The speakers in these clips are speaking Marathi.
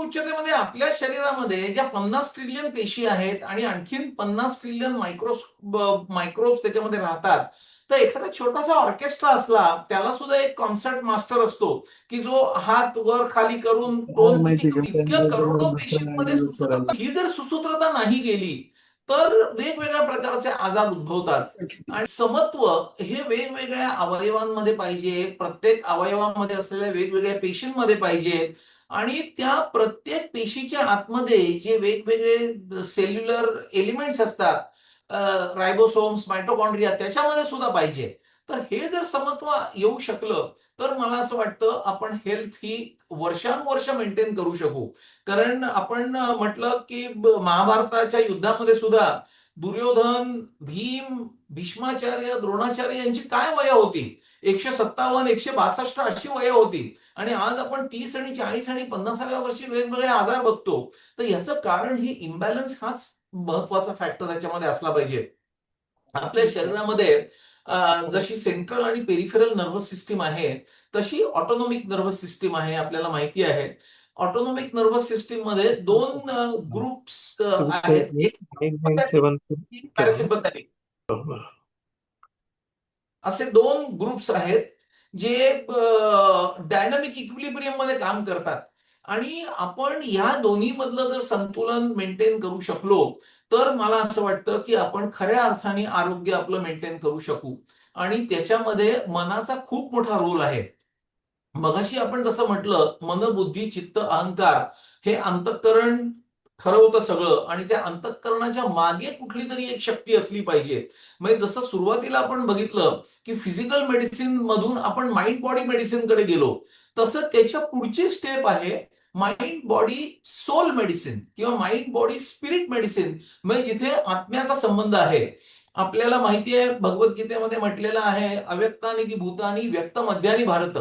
उच्चतेमध्ये आपल्या शरीरामध्ये ज्या 50 ट्रिलियन पेशी आहेत आणि आणखीन 50 ट्रिलियन मायक्रोब्स त्याच्यामध्ये राहतात. तर एखादा छोटासा ऑर्केस्ट्रा असला त्याला सुद्धा एक कॉन्सर्ट मास्टर असतो की जो हात वर खाली करून काय टोन किती माहिती का इतक्या त्यांच्याबरोबर करोडो दुसरा पेशींमध्ये ऍड करायला. सुसूत्रता, ही जर सुसूत्रता नाही गेली तर वेगवेगळ्या प्रकारचे आजार उद्भवतात. आणि समत्व हे वेगवेगळ्या अवयवांमध्ये पाहिजे, प्रत्येक अवयवामध्ये असलेल्या वेगवेगळ्या पेशींमध्ये पाहिजे. आणि त्या प्रत्येक पेशीच्या आतमध्ये जे वेगवेगळे सेल्युलर एलिमेंट्स असतात, रायबोसोम्स, मायटोकॉन्ड्रिया, त्याच्यामध्ये सुद्धा पाहिजे. तर हे जर समत्व येऊ शकलं तर मला असं वाटतं आपण हेल्थ ही वर्षानुवर्ष मेंटेन करू शकू. कारण आपण म्हटलं की महाभारताच्या युद्धामध्ये सुद्धा दुर्योधन, भीम, भीष्माचार्य, द्रोणाचार्य यांची काय वय होती? 157, 162 अशी वय होती. आणि आज आपण 30 आणि 40 आणि 50व्या वर्षी वेगवेगळे आजार बघतो. तर याचं कारण ही इम्बॅलन्स हाच महत्वाचा फॅक्टर त्याच्यामध्ये असला पाहिजे. आपल्या शरीरामध्ये जशी सेंट्रल आणि पेरिफेरल नर्वस सिस्टीम आहे तशी ऑटोनॉमिक नर्वस सिस्टीम आहे, आपल्याला माहिती आहे. ऑटोनॉमिक नर्वस सिस्टीम मध्ये दोन ग्रुप्स आहेत, एक एक पॅरासिम्पॅथॅटिक, असे दोन ग्रुप्स आहेत जे डायनामिक इक्विलिब्रियम मध्ये काम करतात. आणि आपण या दोन्ही मधलं जर संतुलन मेंटेन करू शकलो तर मला असं वाटतं की आपण खऱ्या अर्थाने आरोग्य आपलं मेंटेन करू शकू. आणि त्याच्यामध्ये मनाचा खूप मोठा रोल आहे. मगाशी आपण जसं म्हटलं, मन, बुद्धी, चित्त, अहंकार हे अंतःकरण ठरवतं सगळं. आणि त्या अंतःकरणाच्या मागे कुठली तरी एक शक्ती असली पाहिजे. म्हणजे जसं सुरुवातीला आपण बघितलं की फिजिकल मेडिसिन मधून आपण माइंड बॉडी मेडिसिन कडे गेलो, तसं त्याच्या पुढची स्टेप आहे माइंड बॉडी सोल मेडिसिन किंवा माइंड बॉडी स्पिरिट मेडिसिन. म्हणजे जिथे आत्म्याचा संबंध आहे. आपल्याला माहिती आहे भगवद्गीतेमध्ये म्हटलेलं आहे, अव्यक्तानि की भूतानी व्यक्त मध्यानी भारत,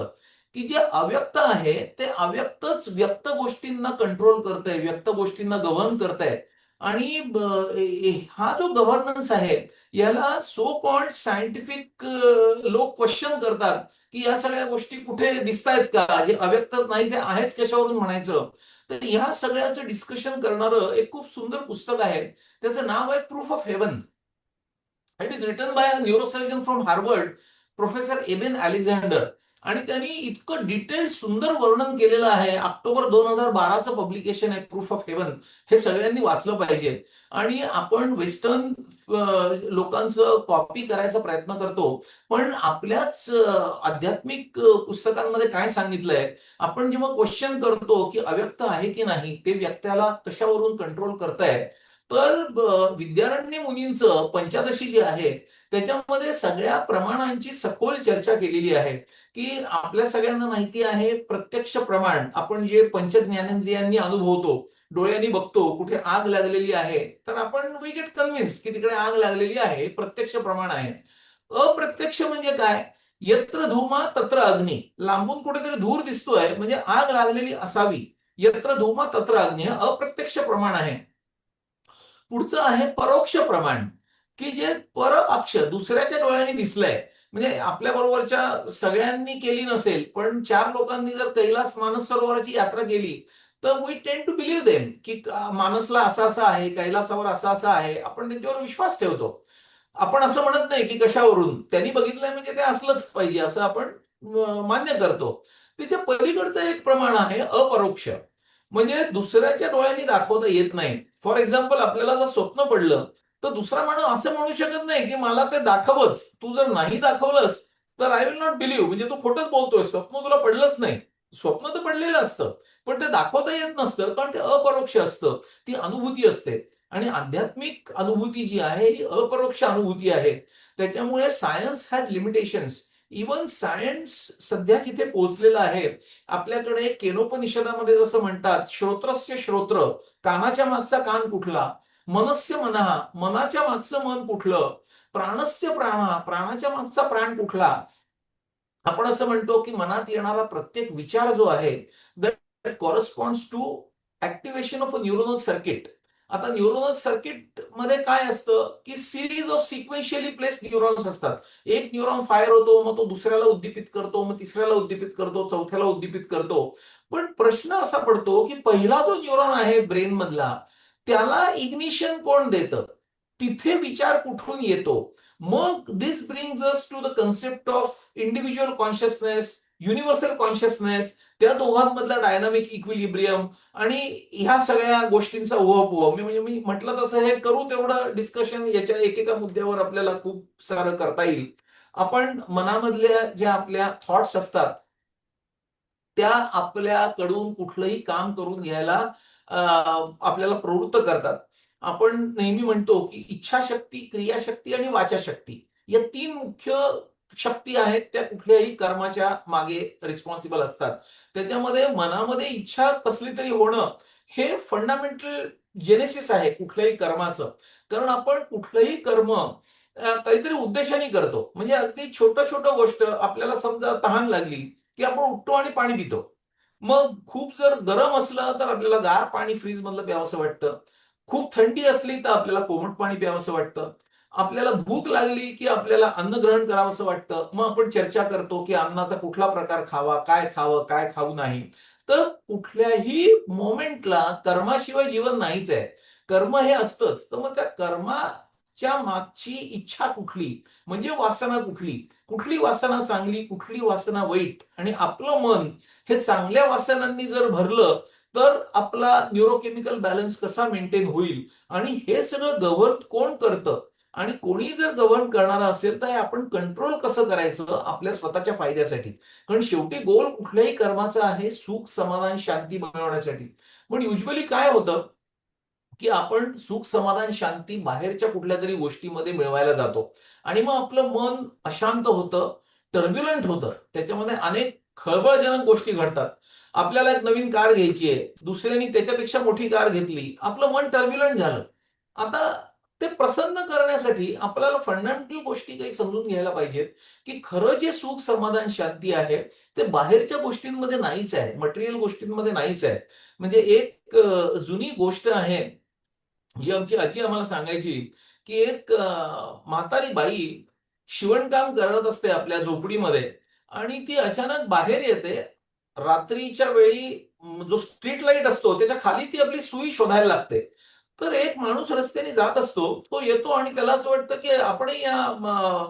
की जे अव्यक्त आहे ते अव्यक्तच व्यक्त गोष्टींना कंट्रोल करतंय, व्यक्त गोष्टींना गव्हर्न करतंय. आणि हा जो गव्हर्नन्स आहे याला सो कॉल्ड सायंटिफिक लोक क्वेश्चन करतात की या सगळ्या गोष्टी कुठे दिसतायत का, जे अव्यक्तच नाही ते आहेच कशावरून म्हणायचं. तर ह्या सगळ्याचं डिस्कशन करणारं एक खूप सुंदर पुस्तक आहे, त्याचं नाव आहे proof of haven. It is written by a neurosurgeon from Harvard, professor एबेन Alexander. आणि त्यांनी इतकं डिटेल सुंदर वर्णन केलेलं आहे. ऑक्टोबर 2012चं पब्लिकेशन आहे प्रूफ ऑफ हेवन. हे सगळ्यांनी वाचलं पाहिजे. आणि आपण वेस्टर्न लोकांचं कॉपी करायचा प्रयत्न करतो, पण आपल्याच आध्यात्मिक पुस्तकांमध्ये काय सांगितलंय, आपण जेव्हा क्वेश्चन करतो की अव्यक्त आहे की नाही, ते व्यक्त्याला कशावरून कंट्रोल करताय. तर विद्यारण्य मुनींचं पंचदशी जी आहे त्याच्यामध्ये सगळ्या प्रमाणांची सखोल चर्चा केलेली आहे. की आपल्या सगळ्यांना माहिती आहे प्रत्यक्ष प्रमाण आपण जे पंच ज्ञानेंद्रियांनी अनुभवतो, डोळ्यांनी बघतो कुठे आग लागलेली आहे तर आपण वी गेट कन्व्हिन्स की तिकडे आग लागलेली आहे, प्रत्यक्ष प्रमाण आहे. अप्रत्यक्ष म्हणजे काय? यत्र धूमा तत्र अग्नी, लांबून कुठेतरी धूर दिसतोय म्हणजे आग लागलेली असावी. यत्र धूमा तत्र अग्नी हे अप्रत्यक्ष प्रमाण आहे. पुढचं आहे परोक्ष प्रमाण, की जे पर अक्ष दुसऱ्याच्या डोळ्यांनी दिसलंय. म्हणजे आपल्या बरोबरच्या सगळ्यांनी केली नसेल पण 4 लोकांनी जर कैलास मानस सरोवराची यात्रा केली तर वी टेंड टू बिलीव्ह देम की मानसला असं असं आहे, कैलासावर असं असं आहे, आपण त्यांच्यावर विश्वास ठेवतो. आपण असं म्हणत नाही की कशावरून त्यांनी बघितलंय म्हणजे ते असलंच पाहिजे असं आपण मान्य करतो. त्याच्या पलीकडचं एक प्रमाण आहे अपरोक्ष, म्हणजे दुसऱ्याच्या डोळ्यांनी दाखवता येत नाही. फॉर एक्झाम्पल आपल्याला जर स्वप्न पडलं तर दुसरा माणूस असं म्हणू शकत नाही की मला ते दाखवच, तू जर नाही दाखवलंस तर आय विल नॉट बिलीव्ह, म्हणजे तू खोटंच बोलतोय, स्वप्न तुला पडलंच नाही. स्वप्न तर पडलेलं असतं पण ते दाखवता येत नसतं कारण ते अपरोक्ष असतं, ती अनुभूती असते. आणि आध्यात्मिक अनुभूती जी आहे ही अपरोक्ष अनुभूती आहे. त्याच्यामुळे science has limitations. Even science सध्या जिथे पोहोचलेलं आहे, आपल्याकडे केनोपनिषदामध्ये जसं म्हणतात, श्रोत्रस्य श्रोत्र, कानाच्या मागचा कान कुठला, मनस्य मनहा, मनाच्या मागचं मन कुठलं, प्राणस्य प्राणा, प्राणाच्या मागचा प्राण कुठला. आपण असं म्हणतो की मनात येणारा प्रत्येक विचार जो आहे that corresponds to activation of a neuronal circuit. आता न्यूरोनल सर्किट मध्ये काय असतं की series of sequentially place neurons असतात. एक न्यूरॉन फायर होतो, मग तो दुसऱ्याला उद्दीपित करतो, मग तिसऱ्याला उद्दीपित करतो, चौथ्याला उद्दीपित करतो. पण प्रश्न असा पडतो की पहिला जो न्यूरॉन आहे ब्रेन मधला, त्याला इग्निशन कोण देतं? तिथे विचार कुठून येतो? मग this brings us to the concept of individual consciousness, universal consciousness, त्या दोघांमधला डायनामिक इक्विलिब्रियम आणि ह्या सगळ्या गोष्टींचा उहापोह. मी म्हटलं तसं हे करू तेवढं डिस्कशन याच्या एकेका मुद्द्यावर आपल्याला खूप सारं करता येईल. आपण मनामधल्या ज्या आपल्या थॉट्स असतात त्या आपल्याकडून कुठलंही काम करून घ्यायला आपल्याला प्रवृत्त करतात. आपण नेहमी म्हणतो की इच्छाशक्ती, क्रियाशक्ती आणि वाचाशक्ती या 3 मुख्य शक्ती आहेत त्या कुठल्याही कर्माच्या मागे रिस्पॉन्सिबल असतात. त्याच्यामध्ये मनामध्ये इच्छा कसली तरी होणं हे फंडामेंटल जेनेसिस आहे कुठल्याही कर्माचं. कारण आपण कुठलंही कर्म काहीतरी उद्देशाने करतो. म्हणजे अगदी छोटं-छोटं गोष्ट आपल्याला समजा तहान लागली की आपण उठतो आणि पाणी पितो. मग खूप जर गरम असलं तर आपल्याला गार पाणी फ्रीजमधलं प्यावंसं वाटतं. खूप थंडी असली तर आपल्याला कोमट पाणी प्यावंसं वाटतं. आपल्याला भूक लागली की आपल्याला अन्न ग्रहण करावंसं वाटतं. मग आपण चर्चा करतो की अन्नाचा कुठला प्रकार खावा, काय खावं, काय खाऊ नाही. तर कुठल्याही मोमेंटला कर्माशिवाय जीवन नाहीच आहे. कर्म हे असतंच. तर मग त्या कर्माच्या मागची इच्छा कुठली? म्हणजे वासना कुठली? कुठली वासना चांगली, कुठली वासना वाईट आणि आपलं मन हे चांगल्या वासनांनी जर भरलं, तर आपला न्यूरोकेमिकल बॅलन्स कसा मेंटेन होईल आणि हे सगळं गव्हर्न कोण करतं आणि कोणी जर गव्हर्न करणारा असेल, तर हे आपण कंट्रोल कसं करायचं आपल्या स्वतःच्या फायद्यासाठी. कारण शेवटी गोल कुठल्याही कर्माचा आहे सुख, समाधान, शांती मिळवण्यासाठी. पण युज्युअली काय होतं, की आपण सुख, समाधान, शांती बाहेरच्या कुठल्यातरी गोष्टीमध्ये मिळवायला जातो आणि मग आपलं मन अशांत होतं, टर्ब्युलंट होतं. त्याच्यामध्ये अनेक खळबळजनक गोष्टी घडतात. आपल्याला एक नवीन कार घ्यायची आहे. दुसऱ्याने त्याच्यापेक्षा मोठी कार घेतली. आपलं मन टर्ब्युलंट झालं. आता ते प्रसन्न करण्यासाठी आपल्याला फंडामेंटल गोष्टी काही समजून घ्यायला पाहिजेत, की खरं जे सुख, समाधान, शांती आहे, ते बाहेरच्या गोष्टींमध्ये नाहीच आहे. मटेरियल गोष्टींमध्ये नाहीच आहे. म्हणजे एक जुनी गोष्ट आहे जी आमची आजी आम्हाला सांगायची, की एक म्हातारी बाई शिवणकाम करत असते आपल्या झोपडीमध्ये आणि ती अचानक बाहेर येते. रात्रीच्या वेळी जो स्ट्रीट लाईट असतो त्याच्या खाली ती आपली सुई शोधायला लागते. तर एक माणूस रस्त्याने जात असतो. तो येतो आणि त्याला असं वाटतं, की आपणही या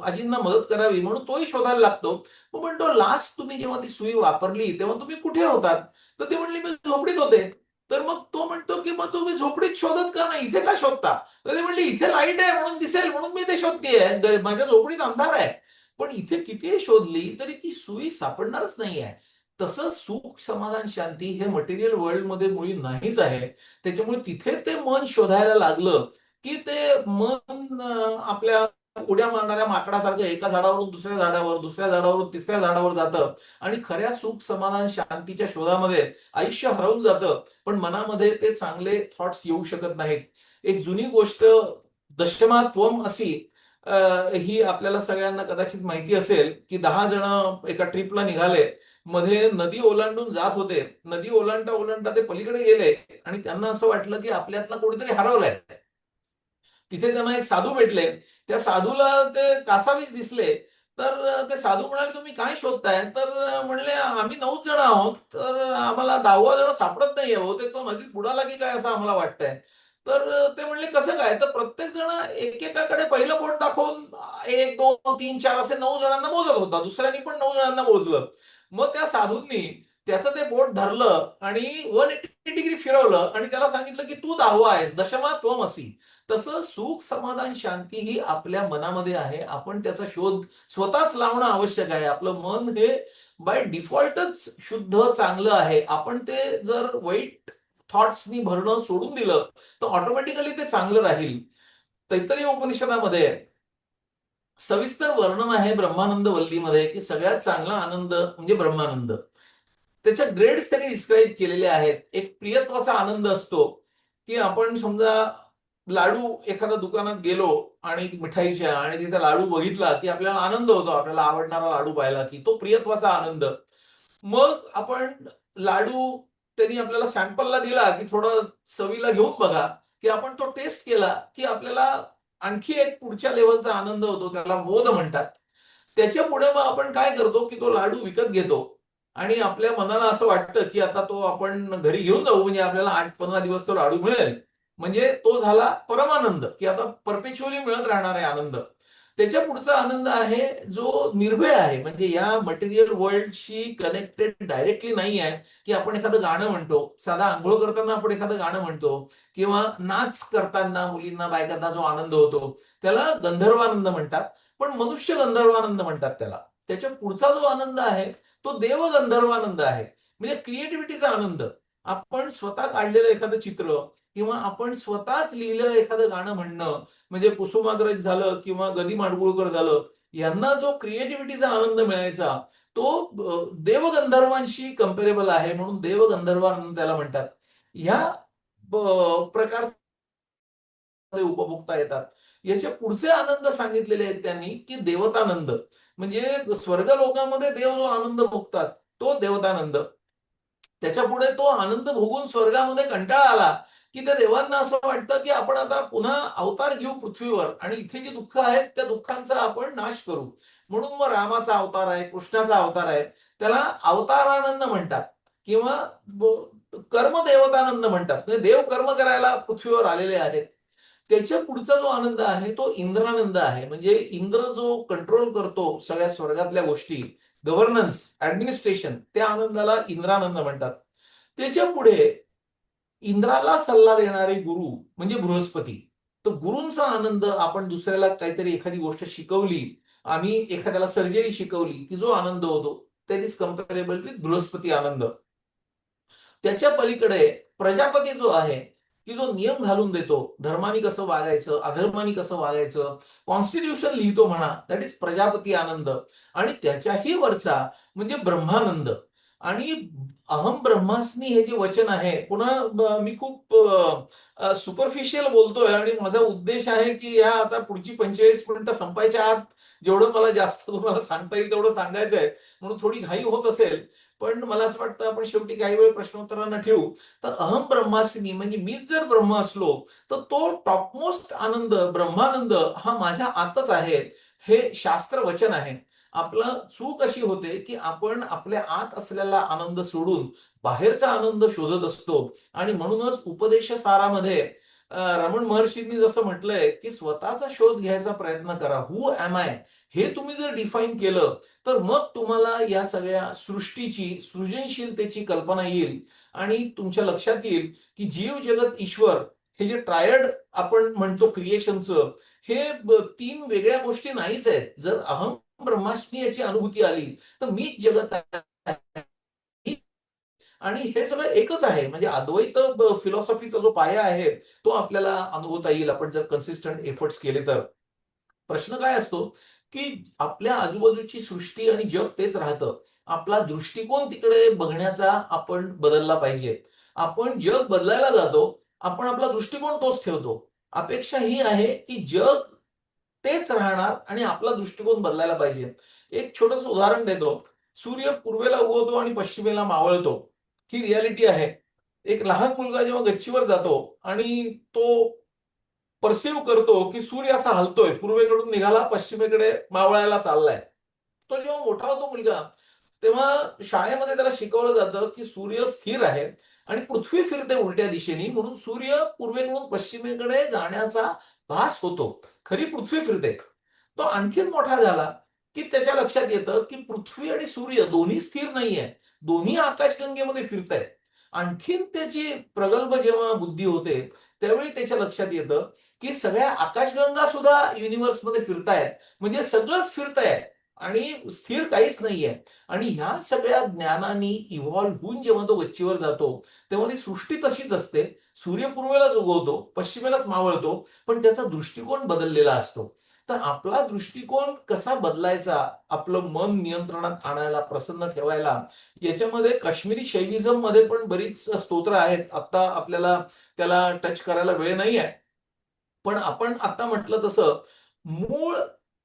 आजींना मदत करावी म्हणून तोही शोधायला लागतो. तो म्हणतो, "लास्ट तुम्ही जेव्हा ती सुई वापरली तेव्हा तुम्ही कुठे होतात?" तर ते म्हणले, "मी झोपडीत होते." तर मग तो म्हणतो, की "मग तुम्ही झोपडीत शोधत का नाही? इथे का शोधता?" तर ते म्हणले, "इथे लाईट आहे म्हणून दिसेल म्हणून मी इथे शोधतेय. माझ्या झोपडीत अंधार आहे." पण इथे कितीही शोधली तरी ती सुई सापडणारच नाहीये. तसं सुख, समाधान, शांती हे मटेरियल वर्ल्डमध्ये मुळी नाहीच आहे. त्याच्यामुळे तिथे ते मन शोधायला लागलं, की ते मन आपल्या उड्या मारणाऱ्या माकडासारखं एका झाडावरून दुसऱ्या झाडावर, दुसऱ्या झाडावरून तिसऱ्या झाडावर जातं आणि खऱ्या सुख, समाधान, शांतीच्या शोधामध्ये आयुष्य हरवून जातं. पण मनामध्ये ते चांगले थॉट्स येऊ शकत नाहीत. एक जुनी गोष्ट दशमा त्वम असी ही आपल्याला सगळ्यांना कदाचित माहिती असेल, की 10 जण एका ट्रिपला निघाले. मध्ये नदी ओलांडून जात होते. नदी ओलांडता-ओलांडता ते पलीकडे गेले आणि त्यांना असं वाटलं, की आपल्यातला कोणीतरी हरवलाय. तिथे त्यांना एक साधू भेटले. त्या साधूला ते कासावीस दिसले. तर ते साधू म्हणाले, "तुम्ही काय शोधताय?" तर म्हणले, "आम्ही 9च जण आहोत. तर आम्हाला 10वा जण सापडत नाहीये. बहुतेक तो नदीत बुडाला की काय असं आम्हाला वाटतंय." तर ते म्हणले, "कसं काय?" तर प्रत्येक जण एकेकाकडे पहिलं बोट दाखवून 1, 2, 3, 4 असे 9 जणांना मोजत होता. दुसऱ्यानी पण 9 जणांना मोजलं. मग त्या साधूंनी त्याचं ते बोट धरलं आणि 180 डिग्री फिरवलं आणि त्याला सांगितलं, की "तू 10वा आहेस. दशमा त्वमसि." तसं सुख, समाधान, शांती ही आपल्या मनामध्ये आहे. आपण त्याचा शोध स्वतःच लावणं आवश्यक आहे. आपलं मन हे बाय डिफॉल्टच शुद्ध, चांगलं आहे. आपण ते जर वाईट थॉट्सनी भरणं सोडून दिलं, तर ऑटोमॅटिकली ते चांगलं राहील. तैत्तिरीय उपनिषदामध्ये सविस्तर वर्णन आहे ब्रह्मानंद वल्लीमध्ये, की सगळ्यात चांगला आनंद म्हणजे ब्रह्मानंद. त्याच्या ग्रेड्स त्यांनी डिस्क्राईब केलेले आहेत. एक प्रियत्वाचा आनंद असतो, की आपण समजा लाडू एखाद्या दुकानात गेलो आणि मिठाईच्या आणि तिथे लाडू बघितला, की आपल्याला आनंद होतो. आपल्याला आवडणारा लाडू पाहिला, की तो प्रियत्वाचा आनंद. मग आपण लाडू त्यांनी आपल्याला सॅम्पलला दिला, की थोडं चवीला घेऊन बघा. की आपण तो टेस्ट केला की आपल्याला आणखी एक पुढच्या लेवलचा आनंद होतो, त्याला मोद म्हणतात. त्याच्या पुढे मग आपण काय करतो की तो लाडू विकत घेतो आणि आपल्या मनाला असं वाटतं की आता तो आपण घरी घेऊन जाऊ, म्हणजे आपल्याला 8-15 दिवस तो लाडू मिळेल. म्हणजे तो झाला परमानंद, की आता परपेच्युअली मिळत राहणार आहे आनंद. त्याच्या पुढचा आनंद आहे जो निर्भय आहे, म्हणजे या मटेरियल वर्ल्डशी कनेक्टेड डायरेक्टली नाही आहे, की आपण एखादं गाणं म्हणतो, साधा अंघोळ करताना आपण एखादं गाणं म्हणतो किंवा नाच करताना मुलींना बायकांना जो आनंद होतो त्याला गंधर्वानंद म्हणतात. पण मनुष्य गंधर्वानंद म्हणतात त्याला. त्याच्या पुढचा जो आनंद आहे तो देव गंधर्वानंद आहे, म्हणजे क्रिएटिव्हिटीचा आनंद. आपण स्वतः काढलेलं एखादं चित्र किंवा आपण स्वतःच लिहिलेलं एखादं गाणं म्हणणं, म्हणजे कुसुमाग्रज झालं किंवा ग. माडगुळकर झालं, यांना जो क्रिएटिव्हिटीचा आनंद मिळायचा तो देवगंधर्वांशी कंपेरेबल आहे, म्हणून देवगंधर्वानंद त्याला म्हणतात. ह्या प्रकारचे उपभोगता येतात. याचे पुढचे आनंद सांगितलेले आहेत त्यांनी, की देवतानंद, म्हणजे स्वर्ग लोकांमध्ये देव जो आनंद भोगतात तो देवतानंद. त्याच्यापुढे तो आनंद भोगून स्वर्गामध्ये कंटाळा आला, की त्या देवांना असं वाटतं, की आपण आता पुन्हा अवतार घेऊ पृथ्वीवर आणि इथे जी दुःख आहेत त्या दुःखांचा आपण नाश करू. म्हणून मग रामाचा अवतार आहे, कृष्णाचा अवतार आहे. त्याला अवतारानंद म्हणतात किंवा कर्मदेवतानंद म्हणतात. म्हणजे देव कर्म करायला पृथ्वीवर आलेले आहेत. त्याच्या पुढचा जो आनंद आहे तो इंद्रानंद आहे. म्हणजे इंद्र जो कंट्रोल करतो सगळ्या स्वर्गातल्या गोष्टी, गव्हर्नन्स, ऍडमिनिस्ट्रेशन, त्या आनंदाला इंद्रानंद म्हणतात. त्याच्या पुढे इंद्राला सल्ला देणारे गुरु म्हणजे बृहस्पती. तर गुरूंचा आनंद, आपण दुसऱ्याला काहीतरी एखादी गोष्ट शिकवली, आम्ही एखाद्याला सर्जरी शिकवली, की जो आनंद होतो दॅट इज कम्पॅरेबल विथ बृहस्पती आनंद. त्याच्या पलीकडे प्रजापती जो आहे, की जो नियम घालून देतो, धर्मानी कसं वागायचं, अधर्मानी कसं वागायचं, कॉन्स्टिट्यूशन लिहितो म्हणा, दॅट इज प्रजापती आनंद. आणि त्याच्याही वरचा म्हणजे ब्रह्मानंद. आणि अहम ब्रह्मास्मी हे जे वचन आहे, पुन्हा मी खूप सुपरफिशियल बोलतोय आणि माझा उद्देश आहे की या आता पुढची 45 मिनिटं संपायच्या आत जेवढं मला जास्त तुम्हाला सांगता येईल तेवढं सांगायचं आहे, म्हणून थोडी घाई होत असेल. पण मला असं वाटतं आपण शेवटी काही वेळ प्रश्नोत्तरांना ठेवू. तर अहम ब्रह्मास्मी म्हणजे मीच जर ब्रह्म असलो तर तो टॉपमोस्ट आनंद ब्रह्मानंद हा माझ्या आतच आहे, हे शास्त्र वचन आहे. आपलं चूक अशी होते की आपण आपल्या आत असलेला आनंद सोडून बाहेरचा आनंद शोधत असतो. आणि म्हणूनच उपदेशसारामध्ये रमण महर्षींनी जसं म्हटलंय की स्वतःचा शोध घ्यायचा प्रयत्न करा. हु एम आय हे तुम्ही जर डिफाईन केलं तर मग तुम्हाला या सगळ्या सृष्टीची, सृजनशीलतेची कल्पना येईल आणि तुमच्या लक्षात येईल की जीव, जगत, ईश्वर हे जे ट्रायड आपण म्हणतो क्रिएशनचं, हे 3 वेगळ्या गोष्टी नाहीच आहेत. जर अहम ब्रह्मास्मी याची अनुभूती आली तर मीच जगत आहे आणि हे सगळं एकच आहे. म्हणजे अद्वैत फिलॉसॉफीचा जो पाया आहे तो आपल्याला अनुभवता येईल आपण जर कन्सिस्टंट एफर्ट्स केले तर. प्रश्न काय असतो, की आपल्या आजूबाजूची सृष्टी आणि जग तेच राहतं. आपला दृष्टिकोन तिकडे बघण्याचा आपण बदलला पाहिजे. आपण जग बदलायला जातो, आपण आपला दृष्टिकोन तोच ठेवतो. अपेक्षा ही आहे, की जग तेच राहणार आणि आपला दृष्टिकोन बदलायला पाहिजे. एक छोटंसं उदाहरण देतो. सूर्य पूर्वेला उगवतो आणि पश्चिमेला मावळतो. ही रिॲलिटी आहे. एक लहान मुलगा जेव्हा गच्चीवर जातो आणि तो परसीव्ह करतो, की सूर्य असा हलतोय, पूर्वेकडून निघाला, पश्चिमेकडे मावळायला चाललाय. तो जेव्हा मोठा होतो मुलगा, तेव्हा शाळेमध्ये त्याला शिकवलं जातं, की सूर्य स्थिर आहे आणि पृथ्वी फिरते उलट्या दिशेने, म्हणून सूर्य पूर्वेकडून पश्चिमेकडे जाण्याचा भास होतो. खरी पृथ्वी फिरते. तो आणखीन मोठा झाला, की त्याच्या लक्षात येतं, की पृथ्वी आणि सूर्य दोन्ही स्थिर नाहीये. दोन्ही आकाशगंगेमध्ये फिरतायत. आणखीन त्याची प्रगल्भ जेव्हा बुद्धी होते, त्यावेळी त्याच्या लक्षात येतं, की सगळ्या आकाशगंगा सुद्धा युनिव्हर्समध्ये फिरतायत. म्हणजे सगळंच फिरतंय आणि स्थिर काहीच नाहीये. आणि ह्या सगळ्या ज्ञानाने इव्हॉल्व होऊन जेव्हा तो गच्चीवर जातो, तेव्हा ती सृष्टी तशीच असते. सूर्य पूर्वेलाच उगवतो, पश्चिमेलाच मावळतो, पण त्याचा दृष्टिकोन बदललेला असतो. तर आपला दृष्टिकोन कसा बदलायचा, आपलं मन नियंत्रणात आणायला, प्रसन्न ठेवायला, याच्यामध्ये काश्मीरी शैविझम मध्ये पण बरीच स्तोत्र आहेत. आता आपल्याला त्याला टच करायला वेळ नाहीये. पण आपण आता म्हटलं तसं मूळ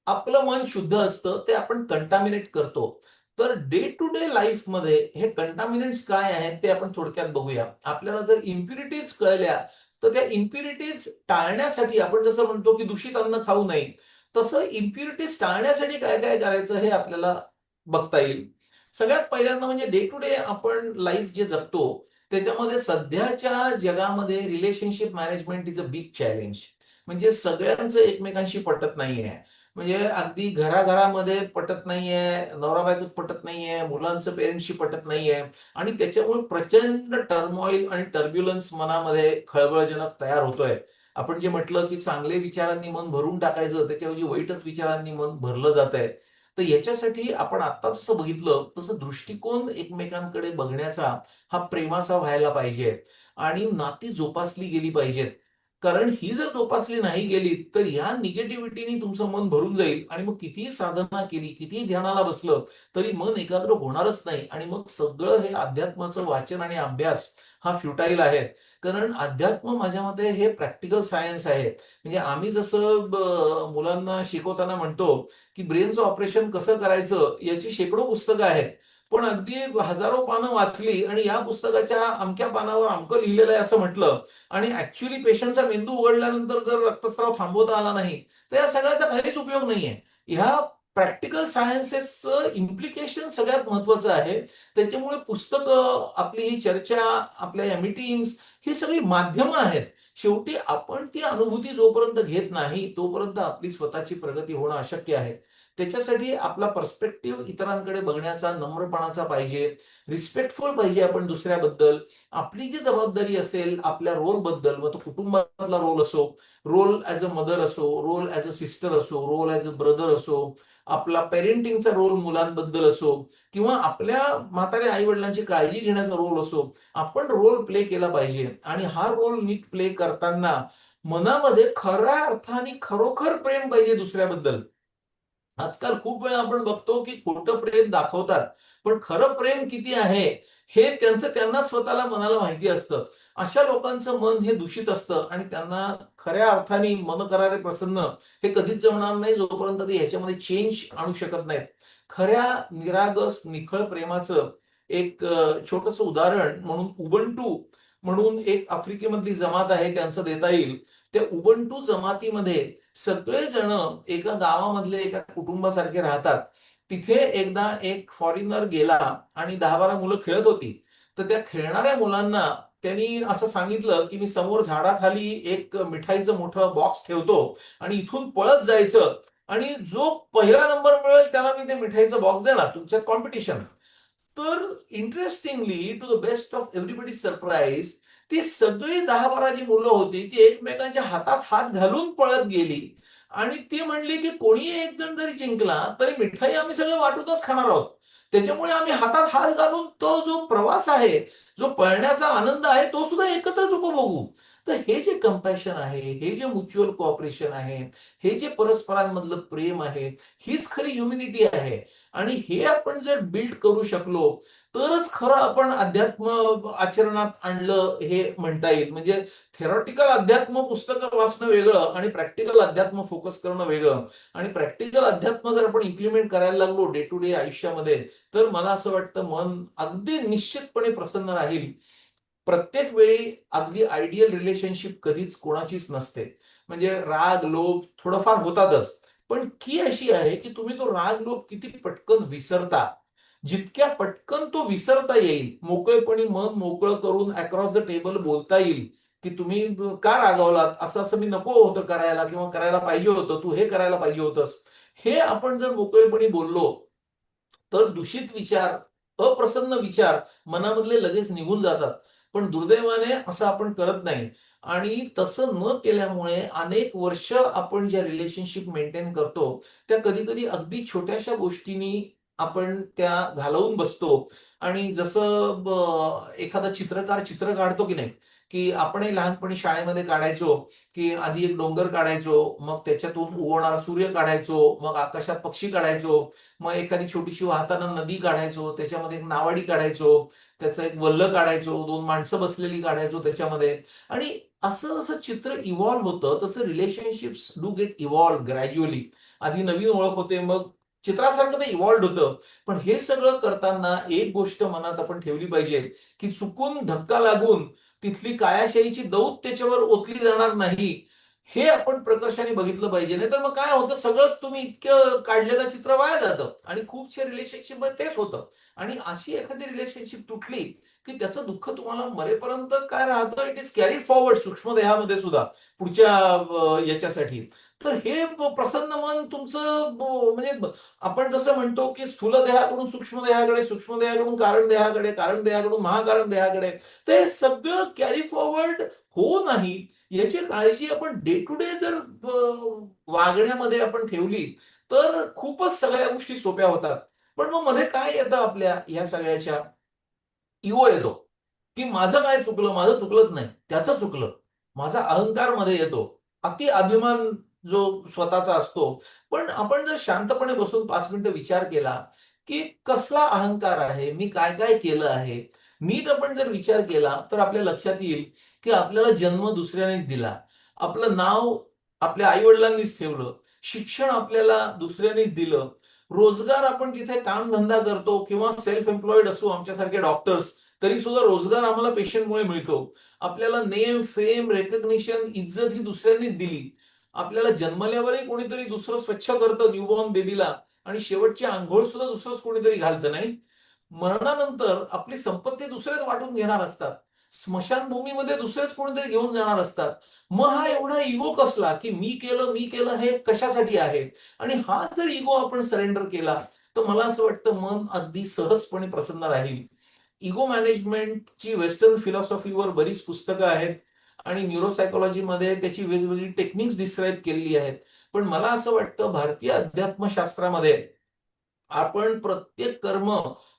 आपलं मन शुद्ध असतं, ते आपण कंटामिनेट करतो. तर डे टू डे लाईफमध्ये हे कंटामिनेंट्स काय आहेत ते आपण थोडक्यात बघूया. आपल्याला जर इम्प्युरिटीज कळल्या तर त्या इम्प्युरिटीज टाळण्यासाठी आपण जसं म्हणतो की दूषित अन्न खाऊ नये, तसं इम्प्युरिटीज टाळण्यासाठी काय काय करायचं हे आपल्याला बघता येईल. सगळ्यात पहिल्यांदा म्हणजे डे टू डे आपण लाईफ जे जगतो, त्याच्यामध्ये सध्याच्या जगामध्ये relationship management is a big challenge. म्हणजे सगळ्यांचं एकमेकांशी पटत नाहीये. म्हणजे अगदी घराघरामध्ये पटत नाहीये, नवरा-बायकोत पटत नाहीये, मुलांचं पेरेंट्सशी पटत नाहीये आणि त्याच्यामुळे प्रचंड टर्मॉइल आणि टर्ब्युलन्स मनामध्ये खळबळजनक तयार होतोय. आपण जे म्हटलं, की चांगले विचारांनी मन भरून टाकायचं, त्याच्याऐवजी वाईटच विचारांनी मन भरलं जातंय. तर याच्यासाठी आपण आत्ता जसं बघितलं, तसं दृष्टिकोन एकमेकांकडे बघण्याचा हा प्रेमाचा व्हायला पाहिजे आणि नाती जोपासली गेली पाहिजेत. कारण ही जर जोपासली नाही गेली, तर ह्या निगेटिव्हिटीनी तुमचं मन भरून जाईल आणि मग कितीही साधना केली, कितीही ध्यानाला बसलं, तरी मन एकाग्र होणारच नाही आणि मग सगळं हे अध्यात्माचं वाचन आणि अभ्यास हा फ्युटाईल आहे. कारण अध्यात्म माझ्या मते हे प्रॅक्टिकल सायन्स आहे. म्हणजे आम्ही जसं मुलांना शिकवताना म्हणतो, की ब्रेनचं ऑपरेशन कसं करायचं याची शेकडो पुस्तकं आहेत. पण अगदी हजारो पानं वाचली आणि या पुस्तकाच्या अमक्या पानावर अमकं लिहिलेलं आहे असं म्हटलं आणि ॲक्चुअली पेशंटचा मेंदू उघडल्यानंतर जर रक्तस्राव थांबवता आला नाही, तर या सगळ्याचा काहीच उपयोग नाहीये. ह्या प्रॅक्टिकल सायन्सेसचं इम्प्लिकेशन सगळ्यात महत्त्वाचं आहे. त्याच्यामुळे पुस्तकं, आपली ही चर्चा, आपल्या या मीटिंग्स ही सगळी माध्यमं आहेत. शेवटी आपण ती अनुभूती जोपर्यंत घेत नाही, तोपर्यंत आपली स्वतःची प्रगती होणं अशक्य आहे. त्याच्यासाठी आपला पर्स्पेक्टिव्ह इतरांकडे बघण्याचा नम्रपणाचा पाहिजे, रिस्पेक्टफुल पाहिजे आपण दुसऱ्याबद्दल. आपली जी जबाबदारी असेल आपल्या रोलबद्दल, मग तो कुटुंबातला रोल असो, रोल ॲज अ मदर असो, रोल ॲज अ सिस्टर असो, रोल ॲज अ ब्रदर असो, आपला पेरेंटिंगचा रोल मुलांबद्दल असो किंवा आपल्या म्हाताऱ्या आई-वडिलांची काळजी घेण्याचा रोल असो, आपण रोल प्ले केला पाहिजे आणि हा रोल नीट प्ले करताना मनामध्ये खऱ्या अर्थाने खरोखर प्रेम पाहिजे दुसऱ्याबद्दल. आजकाल खूप वेळा आपण बघतो, की खोटं प्रेम दाखवतात. पण खरं प्रेम किती आहे, हे त्यांचं त्यांना स्वतःला मनाला माहिती असतं. अशा लोकांचं मन हे दूषित असतं आणि त्यांना खऱ्या अर्थाने मनकरारे प्रसन्न हे कधीच जमणार नाही, जोपर्यंत ते ह्याच्यामध्ये चेंज आणू शकत नाहीत. खऱ्या निरागस, निखळ प्रेमाचं एक छोटंसं उदाहरण म्हणून उबंटू म्हणून एक आफ्रिकेमधली जमात आहे, त्यांचं देता येईल. त्या उबंटू जमातीमध्ये सगळेजण एका गावामधले एका कुटुंबासारखे राहतात. तिथे एकदा एक फॉरेनर गेला आणि 10-12 मुलं खेळत होती. तर त्या खेळणाऱ्या मुलांना त्यांनी असं सांगितलं, की "मी समोर झाडाखाली एक मिठाईचं मोठं बॉक्स ठेवतो आणि इथून पळत जायचं आणि जो पहिला नंबर मिळेल त्याला मी ते मिठाईचं बॉक्स देणार. तुमच्यात कॉम्पिटिशन." तर interestingly to the best of everybody's surprise ती सगळी 10-12 जी मुलं होती, ती एकमेकांच्या हातात हात घालून पळत गेली आणि ती म्हणली, की कोणीही एक जण जरी जिंकला, तरी मिठाई आम्ही सगळे वाटूनच खाणार आहोत. त्याच्यामुळे आम्ही हातात हात घालून तो जो प्रवास आहे, जो पळण्याचा आनंद आहे, तो सुद्धा एकत्रच उपभोगू. तर हे जे कंपॅशन आहे, हे जे म्युच्युअल कोऑपरेशन आहे, हे जे परस्परांमधलं प्रेम आहे, हीच खरी ह्युमॅनिटी आहे. आणि हे आपण जर बिल्ड करू शकलो, तरच खरं आपण अध्यात्म आचरणात आणलं हे म्हणता येईल. म्हणजे थेरॉटिकल अध्यात्म पुस्तकं वाचणं वेगळं आणि प्रॅक्टिकल अध्यात्म फोकस करणं वेगळं. आणि प्रॅक्टिकल अध्यात्म जर आपण इम्प्लिमेंट करायला लागलो डे टू डे आयुष्यामध्ये, तर मला असं वाटतं मन अगदी निश्चितपणे प्रसन्न राहील. प्रत्येक वेळी अगदी आयडियल रिलेशनशिप कधीच कोणाचीच नसते. म्हणजे राग, लोभ थोडंफार होतातच. पण की अशी आहे, की तुम्ही तो राग, लोभ किती पटकन विसरता. जितक्या पटकन तो विसरता येईल, मोकळेपणी मन मोकळं करून अक्रॉस द टेबल बोलता येईल, की तुम्ही का रागावलात? असं-असं मी नको होतं करायला किंवा करायला पाहिजे होतं. तू हे करायला पाहिजे होतंस. हे आपण जर मोकळेपणी बोललो, तर दूषित विचार, अप्रसन्न विचार मनामधले लगेच निघून जातात. पण दुर्दैवाने असं आपण करत नाही आणि तसं न केल्यामुळे अनेक वर्ष आपण ज्या रिलेशनशिप मेंटेन करतो, त्या कधी-कधी अगदी छोट्याशा गोष्टींनी आपण त्या घालवून बसतो आणि जसं एखादा चित्रकार चित्र काढतो की नाही, की आपणही लहानपणी शाळेमध्ये काढायचो, की आधी एक डोंगर काढायचो, मग त्याच्यातून उगवणारा सूर्य काढायचो, मग आकाशात पक्षी काढायचो, मग एखादी छोटीशी वाहताना नदी काढायचो, त्याच्यामध्ये एक नावाडी काढायचो, त्याचं एक वल्ह काढायचो, 2 माणसं बसलेली काढायचो त्याच्यामध्ये आणि असं जसं चित्र इव्हॉल्व होतं, तसं relationships do get evolve gradually. आधी नवीन ओळख होते, मग चित्रासारखं ते इव्हॉल्व्ड होतं. पण हे सगळं करताना एक गोष्ट मनात आपण ठेवली पाहिजे, की चुकून धक्का लागून तिथली कायाशाहीची दौत त्याच्यावर ओतली जाणार नाही. हे आपण प्रकर्षाने बघितलं पाहिजे. नाहीतर मग काय होतं, सगळंच तुम्ही इतकं काढलेलं चित्र वाया जातं आणि खूपशे रिलेशनशिपमध्ये तेच होतं. आणि अशी एखादी रिलेशनशिप तुटली, की त्याचं दुःख तुम्हाला मरेपर्यंत काय राहतं, इट इज कॅरीड फॉरवर्ड सूक्ष्मदेहामध्ये सुद्धा पुढच्या याच्यासाठी. तर हे प्रसन्न मन तुमचं म्हणजे आपण जसं म्हणतो, की स्थूल देहाकडून सूक्ष्म देहाकडे, सूक्ष्म देहाकडून कारण देहाकडे, कारण देहाकडून महाकारण देहाकडे. ते सगळं कॅरी फॉरवर्ड होऊ नाही याची काळजी आपण डे टू डे जर वागण्यामध्ये आपण ठेवली, तर खूपच सगळ्या गोष्टी सोप्या होतात. पण मग मध्ये काय येतं आपल्या ह्या सगळ्याच्या, इगो येतो, की माझं काय चुकलं? माझं चुकलंच नाही. त्याचं चुकलं. माझा अहंकार मध्ये येतो. अति अभिमान जो स्वतःचा असतो. पण आपण जर शांतपणे बसून 5 मिनिटं विचार केला, की कसला अहंकार आहे? मी काय-काय केलं आहे? नीट आपण जर विचार केला, तर आपल्या लक्षात येईल, की आपल्याला जन्म दुसऱ्यानेच दिला. आपलं नाव आपल्या आई-वडिलांनीच ठेवलं. शिक्षण आपल्याला दुसऱ्यानेच दिलं. रोजगार आपण जिथे कामधंदा करतो किंवा सेल्फ एम्प्लॉईड असू आमच्यासारखे डॉक्टर्स, तरी सुद्धा रोजगार आम्हाला पेशंटमुळे मिळतो. आपल्याला नेम, फेम, रेकग्निशन, इज्जत ही दुसऱ्यांनीच दिली. आपल्याला जन्मल्यावरही कोणीतरी दुसरं स्वच्छ करतं न्यूबॉर्न बेबीला आणि शेवटची अंघोळ सुद्धा दुसरंच कोणीतरी घालतं, नाही? मरणानंतर आपली संपत्ती दुसरेच वाटून घेणार असतात. स्मशानभूमीमध्ये दुसरेच कोणीतरी घेऊन जाणार असतात. मग हा एवढा इगो कसला, की मी केलं हे कशासाठी आहे? आणि हा जर इगो आपण सरेंडर केला, तर मला असं वाटतं मन अगदी सहजपणे प्रसन्न राहील. इगो मॅनेजमेंटची वेस्टर्न फिलॉसॉफीवर बरीच पुस्तकं आहेत आणि न्यूरोसायकॉलॉजीमध्ये त्याची वेगवेगळी टेक्निक्स डिस्क्राईब केलेली आहेत. पण मला असं वाटतं भारतीय अध्यात्मशास्त्रामध्ये आपण प्रत्येक कर्म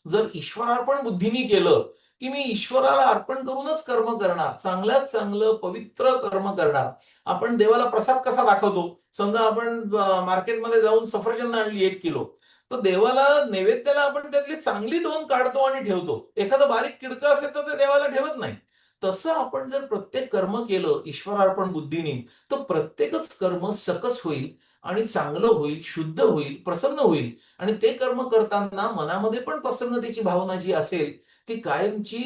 जर ईश्वरार्पण बुद्धीने केलं, की मी ईश्वराला अर्पण करूनच कर्म करणार. चांगल्यात चांगलं पवित्र कर्म करणार. आपण देवाला प्रसाद कसा दाखवतो? समजा आपण मार्केटमध्ये जाऊन सफरचंद आणली 1 किलो. तर देवाला नैवेद्याला आपण त्यातली चांगली 2 काढतो आणि ठेवतो. एखादं बारीक किडकं असेल तर ते देवाला ठेवत नाही. तसं आपण जर प्रत्येक कर्म केलं ईश्वरार्पण बुद्धीने, तर प्रत्येकच कर्म सकस होईल आणि चांगलं होईल, शुद्ध होईल, प्रसन्न होईल. आणि ते कर्म करताना मनामध्ये पण प्रसन्नतेची भावना जी असेल, ती कायमची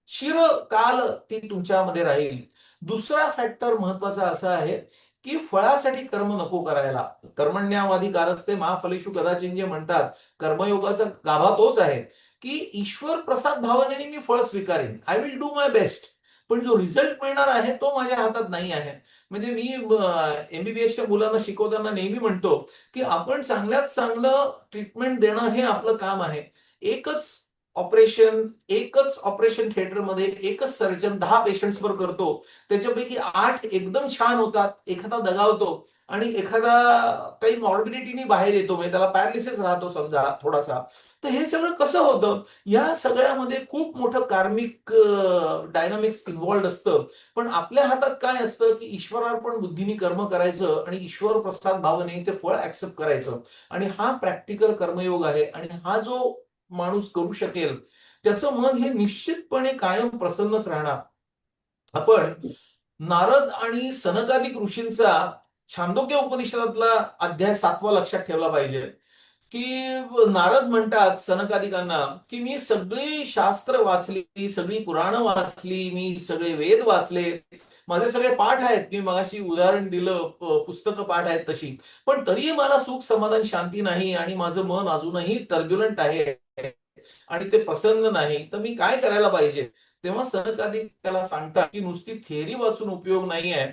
चिरकाल ती तुमच्यामध्ये राहील. दुसरा फॅक्टर महत्वाचा असा आहे, की फळासाठी कर्म नको करायला. कर्मण्यावाधिकारस्ते मा फलेषु कदाचिन जे म्हणतात, कर्मयोगाचा गाभा तोच आहे, की ईश्वर प्रसाद भावनेने मी फळ स्वीकारेन. I will do my best. पण जो रिझल्ट मिळणार आहे, तो माझ्या हातात नाही आहे. म्हणजे मी एम-बी-बी-एसच्या मुलांना शिकवताना नेहमी म्हणतो, की आपण चांगल्यात चांगलं ट्रीटमेंट देणं हे आपलं काम आहे. एकच एकच ऑपरेशन थिएटरमध्ये एकच सर्जन 10 पेशंट्सवर करतो. त्याच्यापैकी 8 एकदम छान होतात, एखादा दगावतो आणि एखादा काही मॉर्बिडिटीनी बाहेर येतो. म्हणजे त्याला पॅरालिसिस राहतो समजा थोडासा. तर हे सगळं कसं होतं? या सगळ्यामध्ये खूप मोठं कार्मिक डायनामिक्स इन्व्हॉल्व्ड असतं. पण आपल्या हातात काय असतं, की ईश्वरार्पण बुद्धीने कर्म करायचं आणि ईश्वर प्रसाद भावनेने ते फळ ॲक्सेप्ट करायचं. आणि हा प्रॅक्टिकल कर्मयोग आहे आणि हा जो माणूस करू शकेल, त्याचं मन हे निश्चितपणे कायम प्रसन्नच राहणार. आपण नारद आणि सनकादिक ऋषींचा छांदोग्य उपनिषदातला अध्याय 7वा लक्षात ठेवला पाहिजे. की नारद म्हणतात सनकादिकांना, की मी सगळी शास्त्र वाचली, सगळी पुराणं वाचली, मी सगळे वेद वाचले, माझे सगळे पाठ आहेत. मी मगाशी उदाहरण दिलं, पुस्तकं पाठ आहेत तशी. पण तरीही मला सुख, समाधान, शांती नाही आणि माझं मन अजूनही टर्ब्युलंट आहे आणि ते प्रसन्न नाही. तर मी काय करायला पाहिजे? तेव्हा सनकादिक त्याला सांगतात, की नुसती थिअरी वाचून उपयोग नाहीये.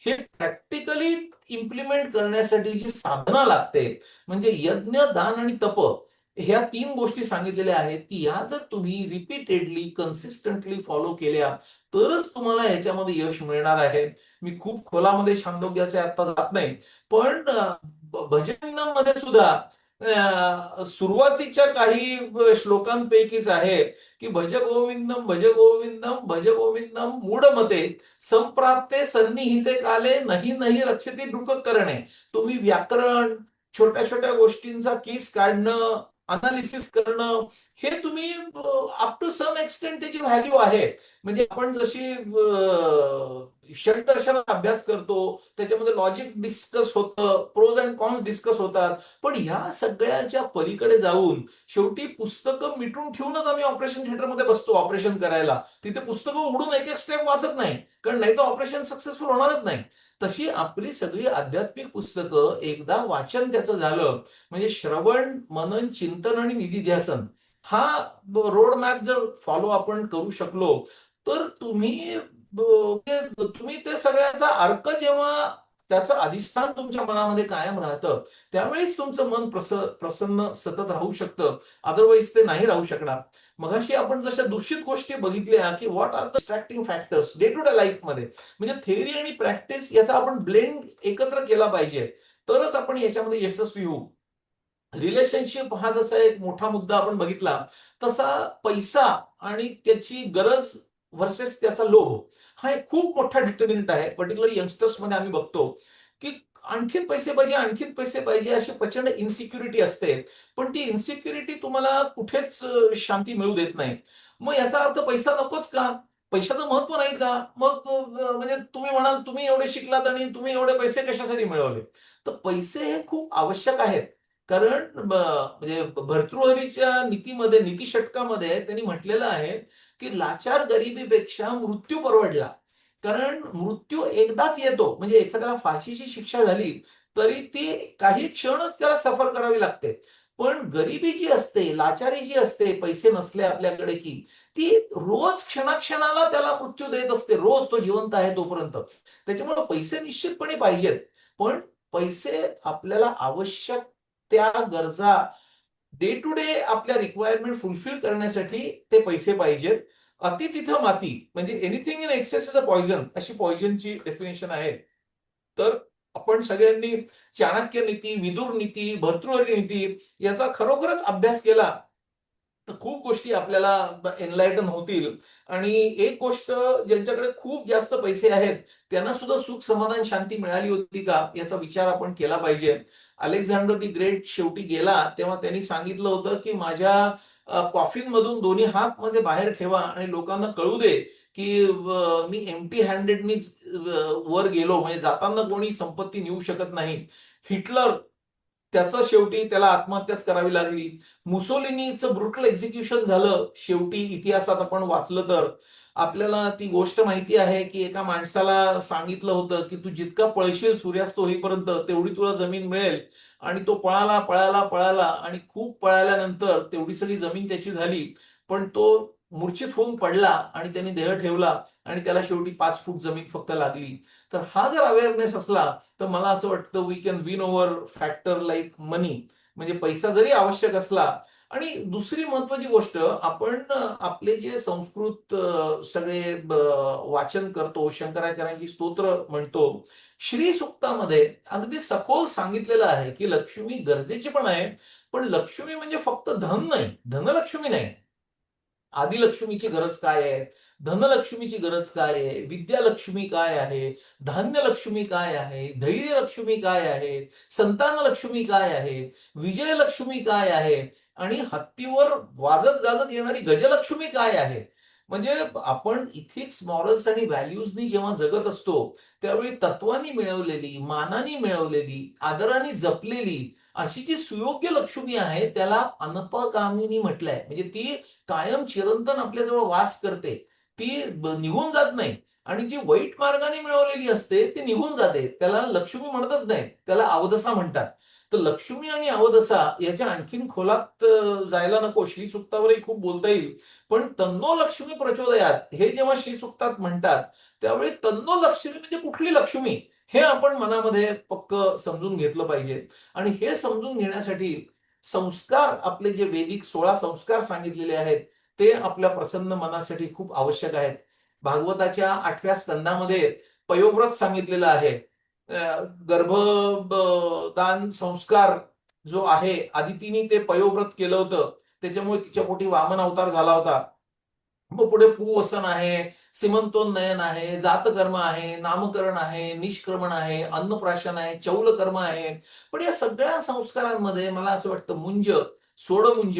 हे प्रॅक्टिकली इम्प्लिमेंट करण्यासाठी जी साधना लागते, म्हणजे यज्ञ, दान आणि तप ह्या 3 गोष्टी सांगितलेल्या आहेत, की ह्या जर तुम्ही रिपीटेडली, कन्सिस्टंटली फॉलो केल्या, तरच तुम्हाला ह्याच्यामध्ये यश मिळणार आहे. मी खूप खोलामध्ये छांदोग्याच्या आता जात नाही. पण भजनमध्ये सुद्धा सुरुवातीच्या काही श्लोकांपैकीच आहे, की भज गोविंदम, भज गोविंदम मूढमते, संप्राप्ते सन्निहिते काले नाही नाही रक्षती डुक करणे. तुम्ही व्याकरण, छोट्या-छोट्या गोष्टींचा कीस काढणं, अनालिसिस करणं, हे तुम्ही अप टू सम एक्सटेंट त्याची व्हॅल्यू आहे. म्हणजे आपण जशी षटदर्शनाचा अभ्यास करतो, त्याच्यामध्ये लॉजिक डिस्कस होतं, प्रोज अँड कॉन्स डिस्कस होतात. पण या सगळ्याच्या पलीकडे जाऊन शेवटी पुस्तकं मिटून ठेवूनच आम्ही ऑपरेशन थिएटरमध्ये बसतो ऑपरेशन करायला. तिथे पुस्तकं उघडून एक एक स्टेप वाचत नाही. कारण नाही तर ऑपरेशन सक्सेसफुल होणारच नाही. तशी आपली सगळी आध्यात्मिक पुस्तकं एकदा वाचन त्याचं झालं, म्हणजे श्रवण, मनन, चिंतन आणि निधिध्यासन हा रोड मॅप जर फॉलो आपण करू शकलो, तर तुम्ही ते सगळ्याचा अर्क जेव्हा त्याचं अधिष्ठान तुमच्या मनामध्ये कायम राहतं, त्यावेळेस तुमचं मन प्रसन्न सतत राहू शकतं. अदरवाईज ते नाही राहू शकणार. मगाशी आपण जशा दूषित गोष्टी बघितल्या, की what are the distracting factors day to day लाईफमध्ये. म्हणजे थेअरी आणि प्रॅक्टिस याचा आपण ब्लेंड एकत्र केला पाहिजे. तरच आपण याच्यामध्ये यशस्वी होऊ. रिलेशनशिप हा जसा एक मोठा मुद्दा आपण बघितला, तसा पैसा आणि त्याची गरज व्हर्सेस त्याचा लोभ हा एक खूप मोठा डिटर्मिनंट आहे. पर्टिक्युलरली यंगस्टर्समध्ये आम्ही बघतो, की आणखीन पैसे पाहिजे, आणखीन पैसे पाहिजे अशी प्रचंड इन्सिक्युरिटी असते. पण ती इन्सिक्युरिटी तुम्हाला कुठेच शांती मिळू देत नाही. मग याचा अर्थ पैसा नकोच का? पैशाचं महत्व नाही का? मग म्हणजे तुम्ही म्हणाल तुम्ही एवढे शिकलात आणि तुम्ही एवढे पैसे कशासाठी मिळवले? तर पैसे हे खूप आवश्यक आहेत. कारण म्हणजे भर्तृहरीच्या नीतीमध्ये, नीतिषटकामध्ये त्यांनी म्हटलेलं आहे, की लाचार गरिबीपेक्षा मृत्यू परवडला. कारण मृत्यू एकदाच येतो. म्हणजे एखाद्याला फाशीची शिक्षा झाली, तरी ती काही क्षणच त्याला सफर करावी लागते. पण गरिबी जी असते, लाचारी जी असते, पैसे नसले आपल्याकडे की, ती रोज क्षणाक्षणाला त्याला मृत्यू देत असते. रोज तो जिवंत आहे तोपर्यंत. त्याच्यामुळे पैसे निश्चितपणे पाहिजेत. पण पैसे आपल्याला आवश्यक त्या गरजा डे टू डे आपल्या रिक्वायरमेंट फुलफिल करण्यासाठी ते पैसे पाहिजेत. अति तिथं माती म्हणजे anything in excess is a poison अशी पॉइझनची डेफिनेशन आहे. तर आपण सगळ्यांनी चाणक्य नीती, विदुर नीती, भर्तृहरी नीती याचा खरोखरच अभ्यास केला तर खूप गोष्टी आपल्याला एनलायटन होतील. आणि एक गोष्ट ज्यांच्याकडे खूप जास्त पैसे आहेत, त्यांना सुद्धा सुख, समाधान, शांती मिळाली होती का? याचा विचार आपण केला पाहिजे. अलेक्झांडर दी ग्रेट शेवटी गेला, तेव्हा त्यांनी सांगितलं होतं, की माझ्या कॉफिनमधून दोन्ही हात माझे बाहेर ठेवा आणि लोकांना कळू दे, की मी एम्प्टी हँडेडनीच वर गेलो. म्हणजे जाताना कोणी संपत्ती नेऊ शकत नाही. हिटलर त्याचं शेवटी त्याला आत्महत्याच करावी लागली. मुसोलिनीचं ब्रुटल एक्झिक्युशन झालं. शेवटी इतिहासात आपण वाचलं तर आपल्याला ती गोष्ट माहिती आहे, की एका माणसाला सांगितलं होतं, की "तू जितका पळशील सूर्यास्त होईपर्यंत तेवढी तुला जमीन मिळेल." आणि तो पळाला, पळाला, पळाला आणि खूप पळाल्यानंतर तेवढी सगळी जमीन त्याची झाली. पण तो मूर्छित होऊन पडला आणि त्याने देह ठेवला आणि त्याला शेवटी 5 फूट जमीन फक्त लागली. तर हा जर अवेअरनेस असला, तर मला असं वाटतं we can win over factor like money. म्हणजे पैसा जरी आवश्यक असला आणि दुसरी महत्वाची गोष्ट आपण आपले जे संस्कृत सगळे वाचन करतो, शंकराचार्यांची स्तोत्र म्हणतो. श्री सुक्तामध्ये अगदी सखोल सांगितलेलं आहे, की लक्ष्मी गरजेची पण आहे, पण लक्ष्मी म्हणजे फक्त धन नाही, धनलक्ष्मी नाही. आदिलक्ष्मीची गरज काय आहे? धनलक्ष्मीची गरज काय आहे? विद्यालक्ष्मी काय आहे? धान्यलक्ष्मी काय आहे? धैर्यलक्ष्मी काय आहे? संतानलक्ष्मी काय आहे? विजयलक्ष्मी काय आहे? आणि हत्तीवर वाजत-गाजत येणारी गजलक्ष्मी काय आहे? म्हणजे आपण इथिक्स, मॉरल्स आणि व्हॅल्यूजनी जेव्हा जगत असतो, त्यावेळी तत्त्वानी मिळवलेली, मानाने मिळवलेली, आदराने जपलेली अशी जी सुयोग्य लक्ष्मी आहे, त्याला अनपगामिनी म्हटलंय. म्हणजे ती कायम चिरंतन आपल्याजवळ वास करते. ती निघून जात नाही आणि जी वाईट मार्गाने मिळवलेली असते, ती निघून जाते. त्याला लक्ष्मी म्हणतच नाही. त्याला अवदसा म्हणतात. तर लक्ष्मी आणि अवदसा याच्या आणखीन खोलात जायला नको. श्रीसुक्तावरही खूप बोलता येईल. पण तन्नो लक्ष्मी प्रचोदयात हे जेव्हा श्रीसुक्तात म्हणतात, त्यावेळी तन्नो लक्ष्मी म्हणजे कुठली लक्ष्मी? हे आपण मनामध्ये पक्क समजून घेतलं पाहिजे. आणि हे समजून घेण्यासाठी संस्कार आपले जे वैदिक 16 संस्कार सांगितलेले आहेत, ते आपल्या प्रसन्न मनासाठी खूप आवश्यक आहेत. भागवताच्या 8व्या स्कंदामध्ये पयोव्रत सांगितलेलं आहे. गर्भदान संस्कार जो आहे, अदितीने ते पयोव्रत केलं होतं. त्याच्यामुळे तिच्या पोटी वामन अवतार झाला होता. मग पुढे पुवसन आहे, सीमंतोन्नयन आहे, जातकर्म आहे, नामकरण आहे, निष्क्रमण आहे, अन्नप्राशन आहे, चौलकर्म आहे. पण या सगळ्या संस्कारांमध्ये मला असं वाटतं मुंज, सोडमुंज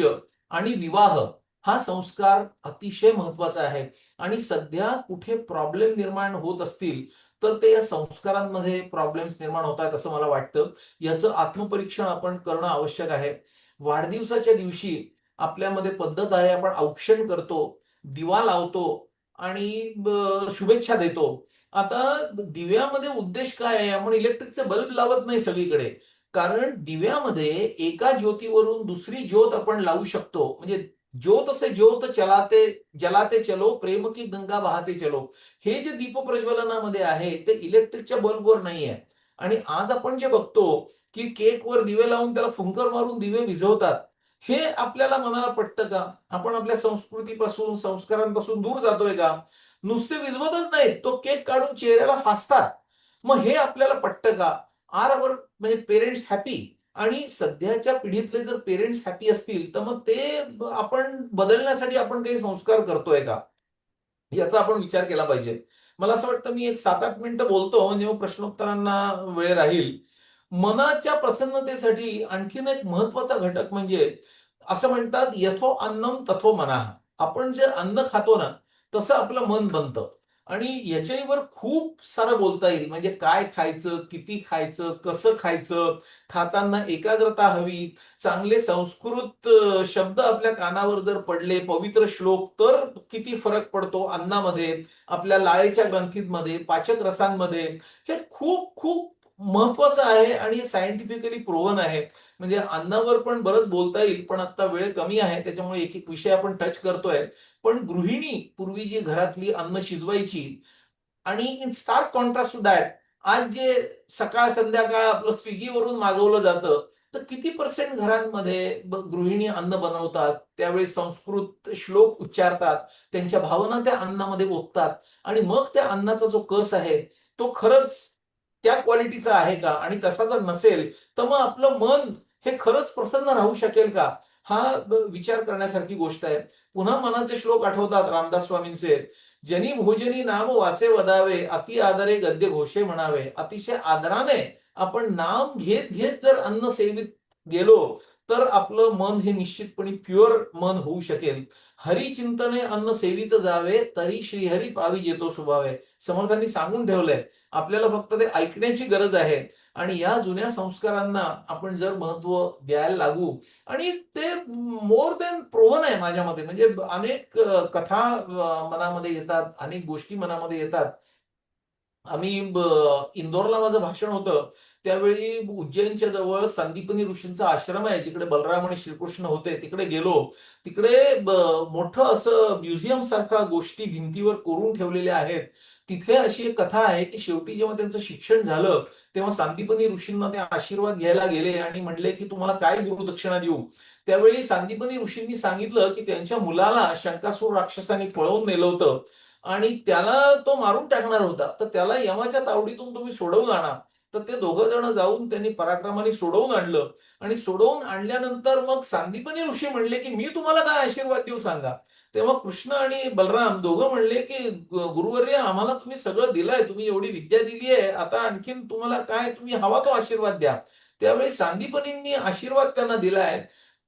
आणि विवाह हा संस्कार अतिशय महत्वाचा आहे. आणि सध्या कुठे प्रॉब्लेम निर्माण होत असतील तर ते या संस्कारांमध्ये प्रॉब्लेम्स निर्माण होत आहेत असं मला वाटतं. याचं आत्मपरीक्षण आपण करणं आवश्यक आहे. वाढदिवसाच्या दिवशी आपल्यामध्ये पद्धत आहे, आपण औक्षण करतो, दिवा लावतो आणि शुभेच्छा देतो. आता दिव्यामध्ये उद्देश काय आहे? आपण इलेक्ट्रिकचे बल्ब लावत नाही सगळीकडे. कारण दिव्यामध्ये एका ज्योतीवरून दुसरी ज्योत आपण लावू शकतो. म्हणजे ज्योत से ज्योत चलाते जलाते चलो, प्रेम की गंगा बहाते चलो. हे जे दीप प्रज्वलनामध्ये आहे ते इलेक्ट्रिकच्या बल्बवर नाही आहे. आणि आज आपण जे बघतो की केकवर दिवे लावून त्याला फुंकर मारून दिवे विझवतात. हे आपल्याला मनाला पटतं का? आपण आपल्या संस्कृतीपासून, संस्कारांपासून दूर जातोय का? नुसते विझवतच नाहीत, तो केक काढून चेहऱ्याला फासतात. मग हे आपल्याला पटतं का? आर अवर म्हणजे पेरेंट्स हॅपी? आणि सध्याच्या पिढीतले जर पेरेंट्स हॅपी असतील तर मग ते आपण बदलण्यासाठी आपण काही संस्कार करतोय का? याचा आपण विचार केला पाहिजे. मला असं वाटतं मी एक 7-8 मिनिटं बोलतो म्हणजे मग प्रश्नोत्तरांना वेळ राहील. मनाच्या प्रसन्नतेसाठी आणखीन एक महत्वाचा घटक म्हणजे असं म्हणतात, "यथो अन्नम तथो मनः." आपण जे अन्न खातो ना, तसं आपलं मन बनतं. आणि याच्यावर खूप सारं बोलता येईल. म्हणजे काय खायचं, किती खायचं, कसं खायचं, खाताना एकाग्रता हवी, चांगले संस्कृत शब्द आपल्या कानावर जर पडले, पवित्र श्लोक, तर किती फरक पडतो अन्नामध्ये, आपल्या लाळेच्या ग्रंथींमध्ये, पाचक रसांमध्ये. हे खूप खूप महत्वाचं आहे आणि सायंटिफिकली प्रूव्हन आहे. म्हणजे अन्नावर पण बरंच बोलता येईल, पण आता वेळ कमी आहे, त्याच्यामुळे एक एक विषय आपण टच करतोय. पण गृहिणी पूर्वी जी घरातली अन्न शिजवायची आणि in stark contrast to that, आज जे सकाळ संध्याकाळ आपलं स्विगीवरून मागवलं जातं, तर किती पर्सेंट घरांमध्ये गृहिणी अन्न बनवतात, त्यावेळी संस्कृत श्लोक उच्चारतात, त्यांच्या भावना त्या अन्नामध्ये ओततात आणि मग त्या अन्नाचा जो कस आहे, तो खरंच त्या क्वालिटीचा आहे का? आणि तसा जर नसेल, तर मग आपलं मन हे खरंच प्रसन्न राहू शकेल का? हा विचार करण्यासारखी गोष्ट आहे. पुन्हा मनाचे श्लोक आठवतात रामदास स्वामींचे. "जनी भोजनी नाम वाचे वदावे, अति आदरे गद्य घोषे म्हणावे." अतिशय आदराने आपण नाम घेत घेत जर अन्न सेवित गेलो, तर आपलं मन हे निश्चितपणे प्युअर मन होऊ शकेल. "हरी चिंतने अन्न सेवित जावे, तरी श्रीहरी पावी जेतो स्वभावे." समर्थांनी सांगून ठेवलंय. आपल्याला फक्त ते ऐकण्याची गरज आहे. आणि या जुन्या संस्कारांना आपण जर महत्त्व द्यायला लागू आणि ते मोर दॅन प्रोव्हन आहे माझ्या मते. म्हणजे अनेक कथा मनामध्ये येतात, अनेक गोष्टी मनामध्ये येतात. आम्ही इंदोरला माझं भाषण होतं. त्यावेळी उज्जैनच्या जवळ सांदीपनी ऋषींचा आश्रम आहे, जिकडे बलराम आणि श्रीकृष्ण होते. तिकडे गेलो. तिकडे मोठं असं म्युझियम सारखा गोष्टी भिंतीवर कोरून ठेवलेल्या आहेत. तिथे अशी एक कथा आहे, की शेवटी जेव्हा त्यांचं शिक्षण झालं, तेव्हा सांदीपनी ऋषींना ते आशीर्वाद घ्यायला गेले आणि म्हटले, की "तुम्हाला काय गुरुदक्षिणा देऊ?" त्यावेळी सांदीपनी ऋषींनी सांगितलं, की त्यांच्या मुलाला शंकासूर राक्षसाने पळवून नेलं होतं आणि त्याला तो मारून टाकणार होता. तर त्याला यमाच्या तावडीतून तुम्ही सोडवून आणा. तर ते दोघं जण जाऊन त्यांनी पराक्रमाने सोडवून आणलं आणि सोडवून आणल्यानंतर मग सांदीपनी ऋषी म्हणले, की "मी तुम्हाला काय आशीर्वाद देऊ सांगा?" तेव्हा कृष्ण आणि बलराम दोघं म्हणले, की गुरुवर्य आम्हाला तुम्ही सगळं दिलंय, तुम्ही एवढी विद्या दिली आहे, आता आणखीन तुम्हाला काय तुम्ही हवा तो आशीर्वाद द्या." त्यावेळी सांदीपनींनी आशीर्वाद त्यांना दिलाय,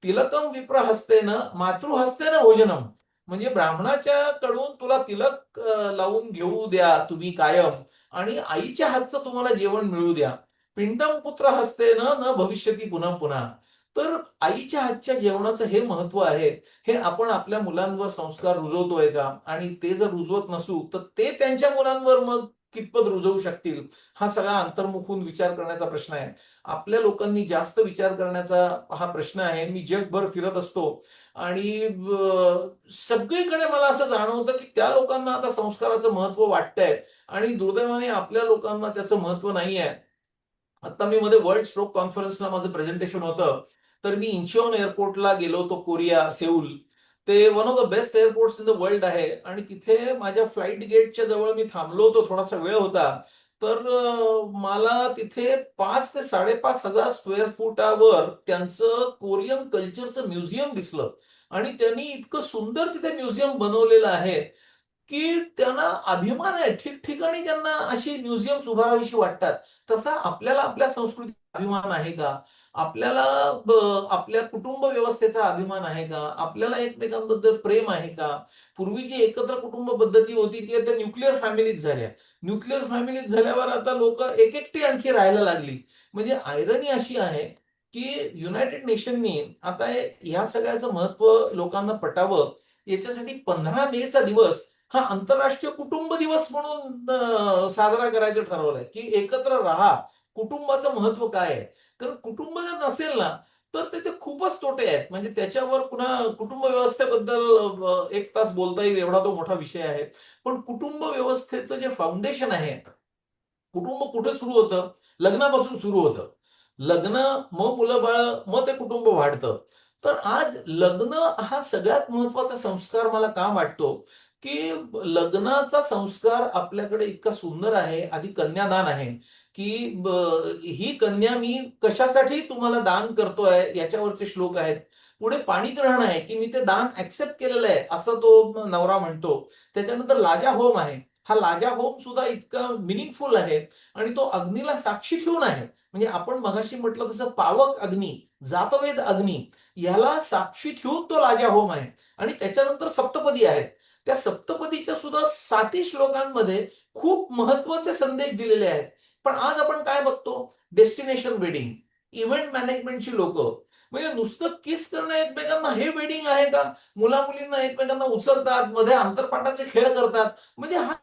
"तिलकम विप्र हस्तेन मातृहस्तेन भोजनम." म्हणजे ब्राह्मणाच्या कडून तुला तिलक लावून घेऊ द्या तुम्ही कायम आणि आईच्या हातचं तुम्हाला जेवण मिळू द्या. पिंडम पुत्र हस्तेन न भविष्यती पुन्हा पुन्हा. तर आईच्या हातच्या जेवणाचं हे महत्व आहे. हे आपण आपल्या मुलांवर संस्कार रुजवतोय का? आणि ते जर रुजवत नसू, तर ते त्यांच्या मुलांवर मग कितपत रुजवू शकतील? हा सगळा अंतर्मुखून विचार करण्याचा प्रश्न आहे. आपल्या लोकांनी जास्त विचार करण्याचा हा प्रश्न आहे. मी जगभर फिरत असतो आणि सगळीकडे मला असं जाणवतं, की त्या लोकांना आता संस्काराचं महत्त्व वाटतंय आणि दुर्दैवाने आपल्या लोकांना त्याचं महत्त्व नाहीये. आता मी मध्ये वर्ल्ड स्ट्रोक कॉन्फरन्सला माझं प्रेझेंटेशन होतं. तर मी इंचिऑन एअरपोर्टला गेलो होतो कोरिया, सेऊल. ते one of the best airports in the world आहे आणि तिथे माझ्या फ्लाइट गेटच्या जवळ मी थांबलो होतो. थोडासा वेळ होता. तर मला तिथे 5 ते 5,500 स्क्वेअर फुटावर त्यांचं कोरियन कल्चरचं म्युझियम दिसलं आणि त्यांनी इतकं सुंदर तिथे म्युझियम बनवलेलं आहे, की त्यांना अभिमान आहे. ठिकठिकाणी त्यांना अशी म्युझियम्स उभारावीशी वाटतात. तसा आपल्याला आपल्या संस्कृतीचा अभिमान आहे का? आपल्याला आपल्या कुटुंब व्यवस्थेचा अभिमान आहे का? आपल्याला एकमेकांबद्दल प्रेम आहे का? पूर्वी जी एकत्र कुटुंब पद्धती होती ती आता न्यूक्लिअर फॅमिलीज झाल्या. न्यूक्लिअर फॅमिलीज झाल्यावर आता लोकं एक-एकटी आणखी राहायला लागली. म्हणजे आयरनी अशी आहे, की युनायटेड नेशननी आता ह्या सगळ्याचं महत्त्व लोकांना पटावं याच्यासाठी 15 मेचा दिवस हा आंतरराष्ट्रीय कुटुंब दिवस म्हणून साजरा करायचं ठरवलंय, की एकत्र राहा. कुटुंबाचं महत्त्व काय आहे? तर कुटुंब जर नसेल ना, तर त्याचे खूपच तोटे आहेत. म्हणजे त्याच्यावर पुन्हा कुटुंब व्यवस्थेबद्दल 1 तास बोलता येईल एवढा तो मोठा विषय आहे. पण कुटुंब व्यवस्थेचं जे फाउंडेशन आहे, कुटुंब कुठे सुरू होतं? लग्नापासून सुरू होतं. लग्न, मग मुलं-बाळं, मग ते कुटुंब वाढतं. तर आज लग्न हा सगळ्यात महत्त्वाचा संस्कार मला का वाटतो, की लग्नाचा संस्कार आपल्याकडे इतका सुंदर आहे. आधी कन्यादान आहे, की ही कन्या मी कशासाठी तुम्हाला दान करतोय याच्यावरचे श्लोक आहेत. पुढे पाणिग्रहण आहे, की मी ते दान एक्सेप्ट केलेलं आहे, असं तो नवरा म्हणतो. त्याच्यानंतर लाजा होम आहे. हा लाजा होम सुद्धा इतका मीनिंगफुल आहे आणि तो अग्नीला साक्षी ठेवून आहे. म्हणजे आपण मगाशी म्हटलं तसं पावक अग्नी, जातवेद अग्नी याला साक्षी ठेवून तो लाजा होम आहे आणि त्याच्यानंतर सप्तपदी आहेत. त्या सप्तपदीच्या सुद्धा 60 श्लोकांमध्ये खूप महत्त्वाचे संदेश दिलेले आहेत. पण आज आपण काय बघतो? डेस्टिनेशन वेडिंग, इव्हेंट मॅनेजमेंटची लोकं. म्हणजे नुसतं किस करणं एकमेकांना हे वेडिंग आहे का? मुला-मुलींना एकमेकांना उचलतात, मध्ये अंतरपाठाचे खेळ करतात. म्हणजे हा